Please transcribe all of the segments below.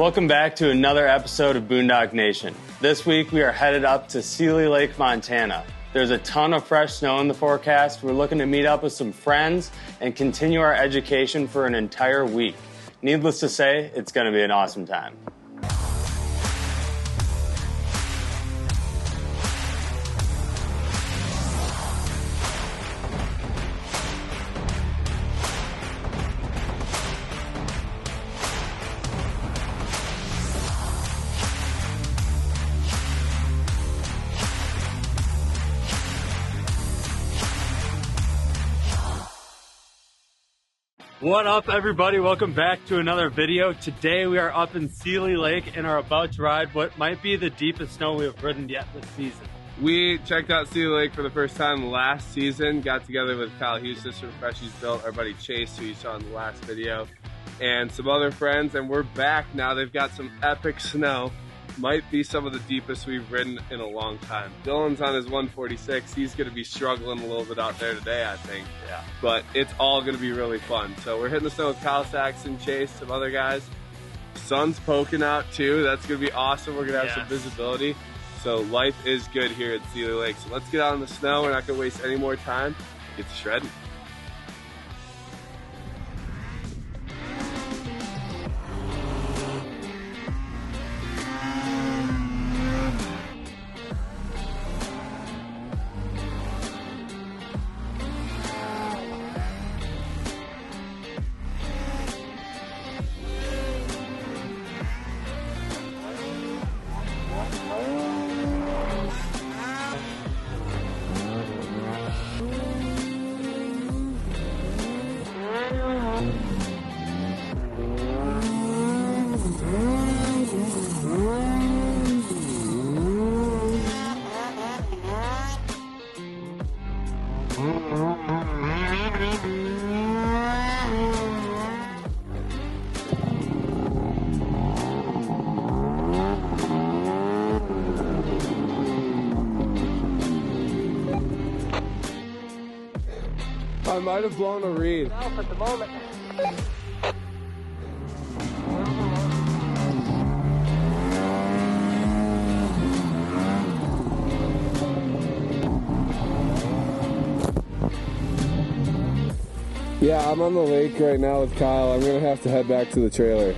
Welcome back to another episode of Boondock Nation. This week we are headed up to Seeley Lake, Montana. There's a ton of fresh snow in the forecast. We're looking to meet up with some friends and continue our education for an entire week. Needless to say, it's going to be an awesome time. What up, everybody? Welcome back to another video. Today we are up in Seeley Lake and are about to ride what might be the deepest snow we have ridden yet this season. We checked out Seeley Lake for the first time last season, got together with Kyle Hughes from Freshies Built, our buddy Chase, who you saw in the last video, and some other friends, and we're back now. They've got some epic snow. Might be some of the deepest we've ridden in a long time. Dylan's on his 146. He's going to be struggling a little bit out there today, I think. Yeah. But it's all going to be really fun. So we're hitting the snow with Kyle, Saxton, Chase, some other guys. Sun's poking out too. That's going to be awesome. We're going to have some visibility. So life is good here at Seeley Lake. So let's get out in the snow. We're not going to waste any more time. Get to shredding. I might have blown a reed. No, for the moment. Yeah, I'm on the lake right now with Kyle. I'm going to have to head back to the trailer.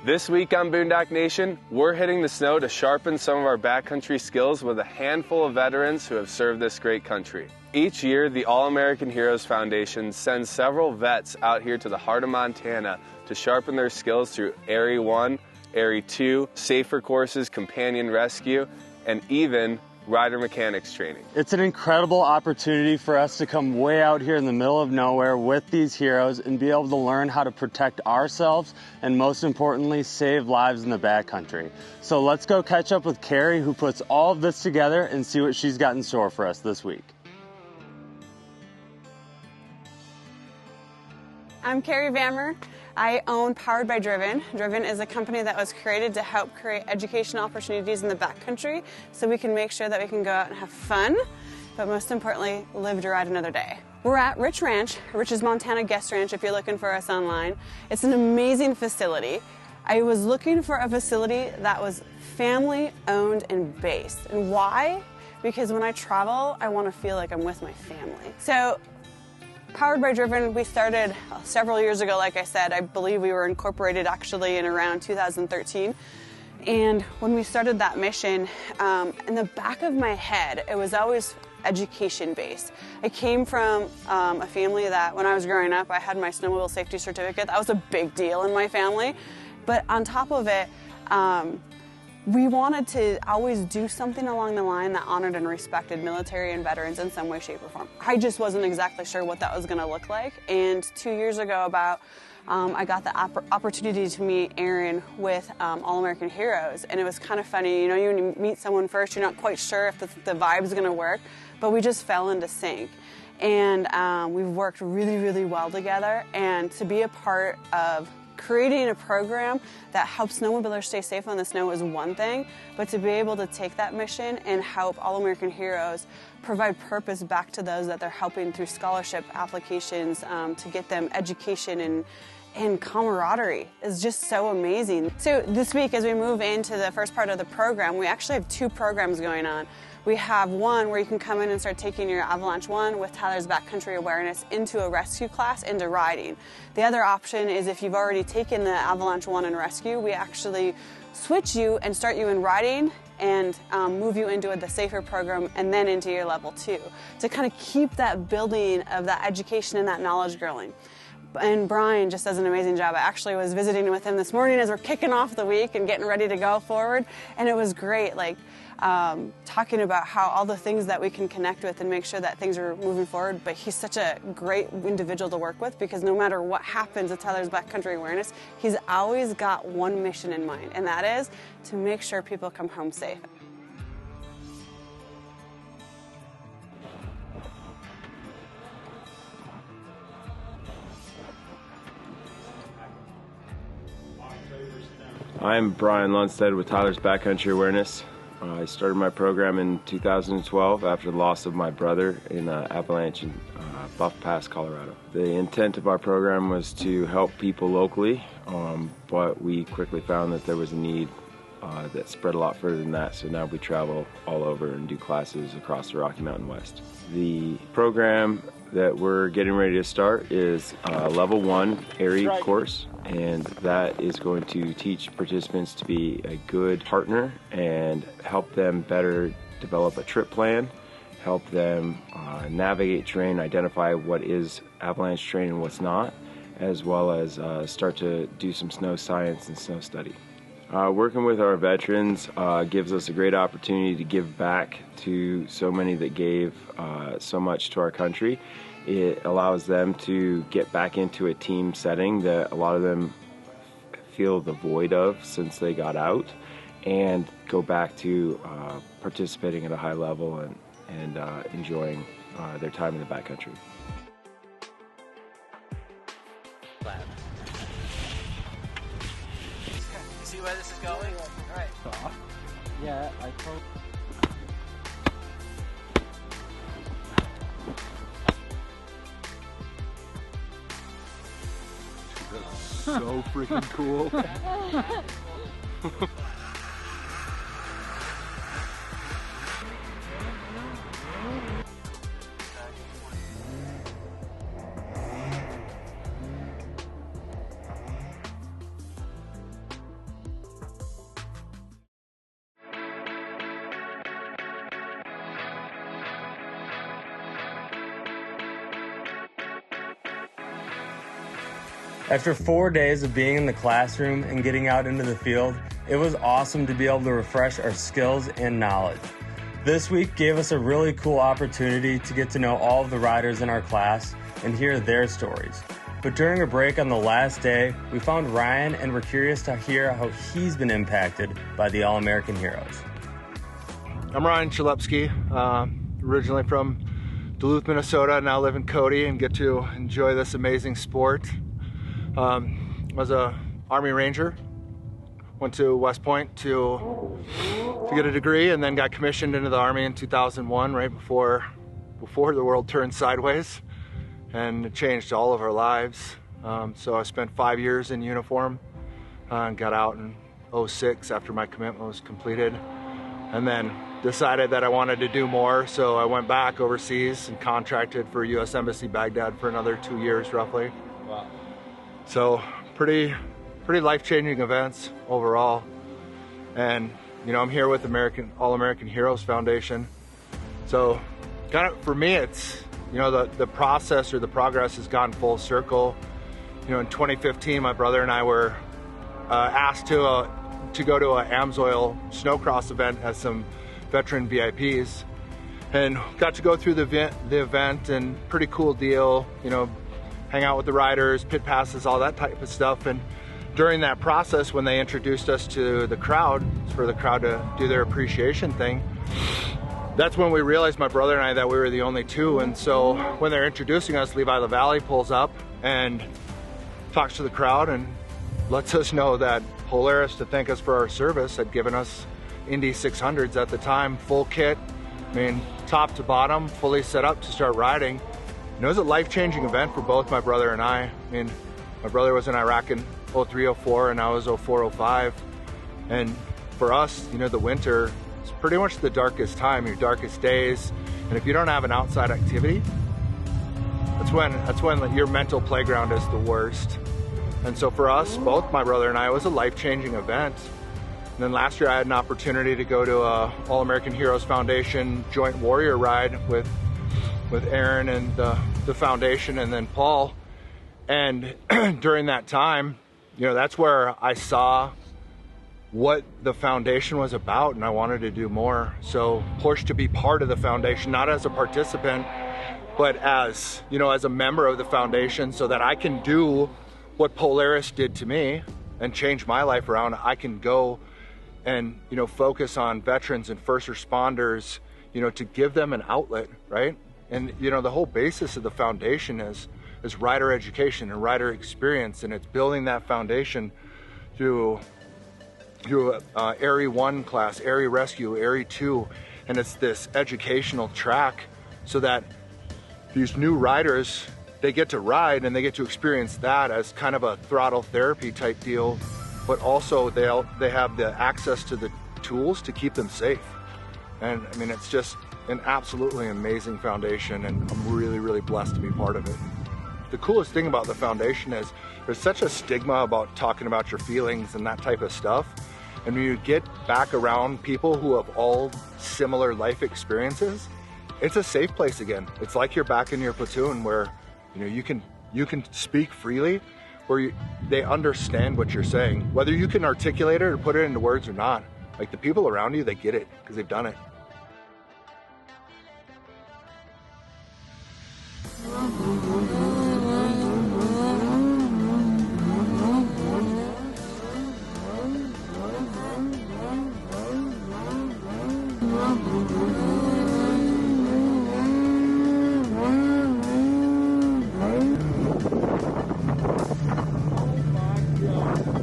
This week on Boondock Nation, we're hitting the snow to sharpen some of our backcountry skills with a handful of veterans who have served this great country. Each year, the All-American Heroes Foundation sends several vets out here to the heart of Montana to sharpen their skills through ARI 1, ARI 2, safer courses, companion rescue, and even rider mechanics training. It's an incredible opportunity for us to come way out here in the middle of nowhere with these heroes and be able to learn how to protect ourselves and, most importantly, save lives in the backcountry. So let's go catch up with Carrie, who puts all of this together, and see what she's got in store for us this week. I'm Carrie Vammer. I own Powered by Driven. Driven is a company that was created to help create educational opportunities in the backcountry so we can make sure that we can go out and have fun, but most importantly, live to ride another day. We're at Rich Ranch, Rich's Montana Guest Ranch if you're looking for us online. It's an amazing facility. I was looking for a facility that was family owned and based. And why? Because when I travel, I want to feel like I'm with my family. So Powered by Driven, we started several years ago, like I said. I believe we were incorporated actually in around 2013. And when we started that mission, in the back of my head, it was always education based. I came from a family that when I was growing up, I had my snowmobile safety certificate. That was a big deal in my family. But on top of it, we wanted to always do something along the line that honored and respected military and veterans in some way, shape, or form. I just wasn't exactly sure what that was going to look like. And 2 years ago, I got the opportunity to meet Aaron with All-American Heroes. And it was kind of funny. You know, when you meet someone first, you're not quite sure if the vibe's going to work. But we just fell into sync. And we've worked really, really well together. And to be a part of creating a program that helps snowmobilers stay safe on the snow is one thing, but to be able to take that mission and help All-American Heroes provide purpose back to those that they're helping through scholarship applications to get them education and camaraderie is just so amazing. So this week, as we move into the first part of the program, we actually have two programs going on. We have one where you can come in and start taking your Avalanche 1 with Tyler's Backcountry Awareness into a rescue class, into riding. The other option is if you've already taken the Avalanche 1 in rescue, we actually switch you and start you in riding and move you into the safer program and then into your level 2 to kind of keep that building of that education and that knowledge growing. And Brian just does an amazing job. I actually was visiting with him this morning as we're kicking off the week and getting ready to go forward, and it was great, like talking about how all the things that we can connect with and make sure that things are moving forward. But he's such a great individual to work with because no matter what happens at Tyler's Backcountry Awareness, he's always got one mission in mind, and that is to make sure people come home safe. I'm Brian Lundstedt with Tyler's Backcountry Awareness. I started my program in 2012 after the loss of my brother in an avalanche in Buff Pass, Colorado. The intent of our program was to help people locally, but we quickly found that there was a need that spread a lot further than that, so now we travel all over and do classes across the Rocky Mountain West. The program that we're getting ready to start is a level 1 ARI course, and that is going to teach participants to be a good partner and help them better develop a trip plan, help them navigate terrain, identify what is avalanche terrain and what's not, as well as start to do some snow science and snow study. Working with our veterans gives us a great opportunity to give back to so many that gave so much to our country. It allows them to get back into a team setting that a lot of them feel the void of since they got out, and go back to participating at a high level and enjoying their time in the backcountry. See where this is going? All right. Yeah, I told. So freaking cool. After 4 days of being in the classroom and getting out into the field, it was awesome to be able to refresh our skills and knowledge. This week gave us a really cool opportunity to get to know all of the riders in our class and hear their stories. But during a break on the last day, we found Ryan and were curious to hear how he's been impacted by the All-American Heroes. I'm Ryan Chalupski, originally from Duluth, Minnesota. Now live in Cody and get to enjoy this amazing sport. Was a Army Ranger, went to West Point to get a degree, and then got commissioned into the Army in 2001, right before the world turned sideways, and it changed all of our lives. So I spent 5 years in uniform and got out in 2006 after my commitment was completed, and then decided that I wanted to do more, so I went back overseas and contracted for U.S. Embassy Baghdad for another 2 years roughly. Wow. So pretty life-changing events overall. And you know, I'm here with All-American Heroes Foundation. So kind of for me, it's, you know, the process or the progress has gone full circle. You know, in 2015, my brother and I were asked to go to a Amsoil snowcross event as some veteran VIPs, and got to go through the event, and pretty cool deal, you know, hang out with the riders, pit passes, all that type of stuff. And during that process, when they introduced us to the crowd, for the crowd to do their appreciation thing, that's when we realized, my brother and I, that we were the only two. And so when they're introducing us, Levi LaValle pulls up and talks to the crowd and lets us know that Polaris, to thank us for our service, had given us Indy 600s at the time, full kit, I mean, top to bottom, fully set up to start riding. And it was a life-changing event for both my brother and I. I mean, my brother was in Iraq in 03, 04, and I was 04, 05. And for us, you know, the winter is pretty much the darkest time, your darkest days. And if you don't have an outside activity, that's when your mental playground is the worst. And so for us, both my brother and I, it was a life-changing event. And then last year I had an opportunity to go to a All-American Heroes Foundation joint warrior ride with Aaron and the foundation, and then Paul. And during that time, you know, that's where I saw what the foundation was about, and I wanted to do more. So pushed to be part of the foundation, not as a participant, but as, you know, as a member of the foundation, so that I can do what Polaris did to me and change my life around. I can go and, you know, focus on veterans and first responders, you know, to give them an outlet, right? And, you know, the whole basis of the foundation is rider education and rider experience, and it's building that foundation through ARI 1 class, ARI Rescue, ARI 2, and it's this educational track so that these new riders, they get to ride and they get to experience that as kind of a throttle therapy type deal, but also they have the access to the tools to keep them safe. And I mean, it's just an absolutely amazing foundation, and I'm really, really blessed to be part of it. The coolest thing about the foundation is there's such a stigma about talking about your feelings and that type of stuff. And when you get back around people who have all similar life experiences, it's a safe place again. It's like you're back in your platoon where, you know, you can speak freely, where they understand what you're saying, whether you can articulate it or put it into words or not. Like, the people around you, they get it because they've done it.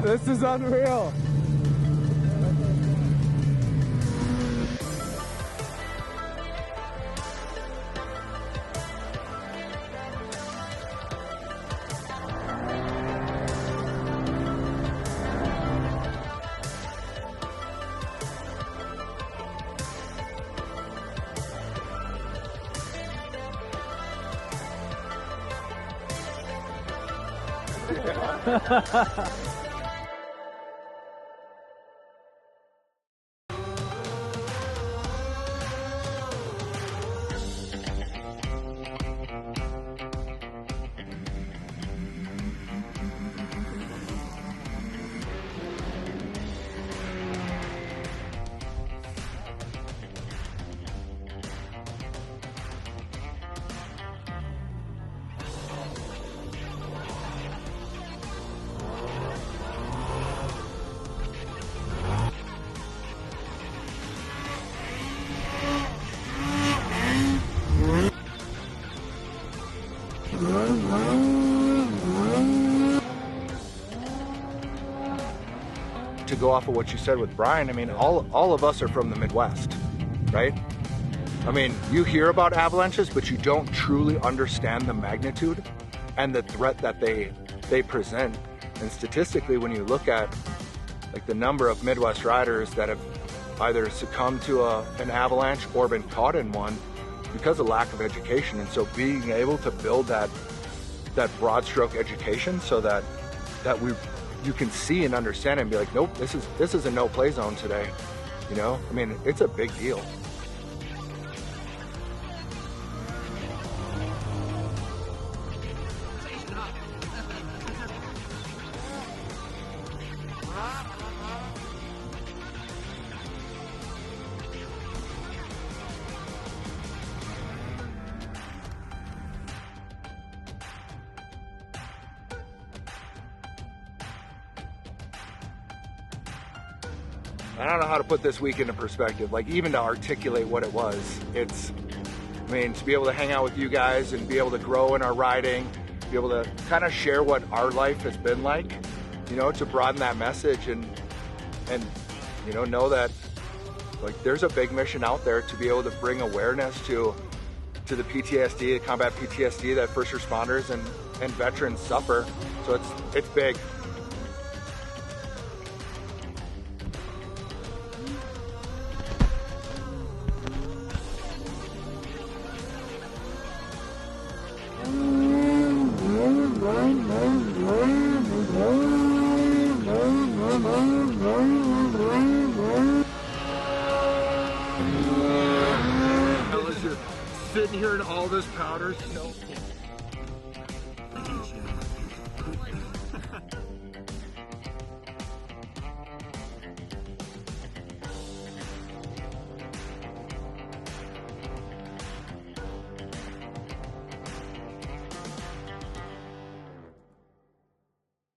This is unreal. go off of what you said with Brian, I mean, all of us are from the Midwest, right? I mean, you hear about avalanches, but you don't truly understand the magnitude and the threat that they present. And statistically, when you look at like the number of Midwest riders that have either succumbed to an avalanche or been caught in one because of lack of education. And so being able to build that broad stroke education so that you can see and understand and be like, nope, this is a no play zone today. You know, I mean, it's a big deal. I don't know how to put this week into perspective, like even to articulate what it was. I mean, to be able to hang out with you guys and be able to grow in our riding, be able to kind of share what our life has been like, you know, to broaden that message and you know that like there's a big mission out there to be able to bring awareness to the PTSD, the combat PTSD that first responders and veterans suffer. So it's big. Sitting here in all this powder snow.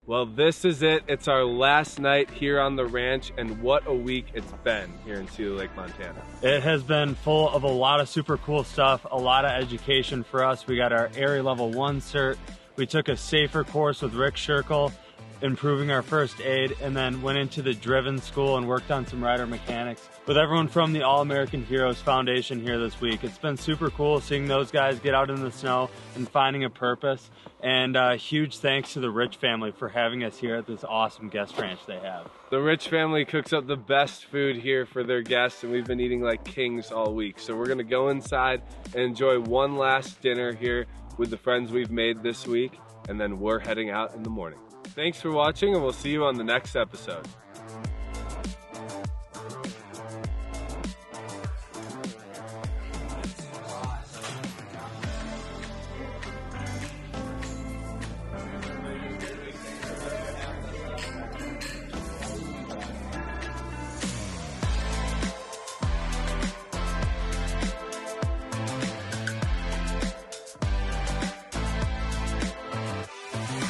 Well, this is it. It's our last night here on the ranch, and what a week it's been here in Seeley Lake, Montana. It has been full of a lot of super cool stuff, a lot of education for us. We got our Area Level 1 cert. We took a safer course with Rick Scherkel, improving our first aid, and then went into the driven school and worked on some rider mechanics with everyone from the All-American Heroes Foundation here this week. It's been super cool seeing those guys get out in the snow and finding a purpose. And huge thanks to the Rich family for having us here at this awesome guest ranch they have. The Rich family cooks up the best food here for their guests, and we've been eating like kings all week. So we're gonna go inside and enjoy one last dinner here with the friends we've made this week, and then we're heading out in the morning. Thanks for watching, and we'll see you on the next episode.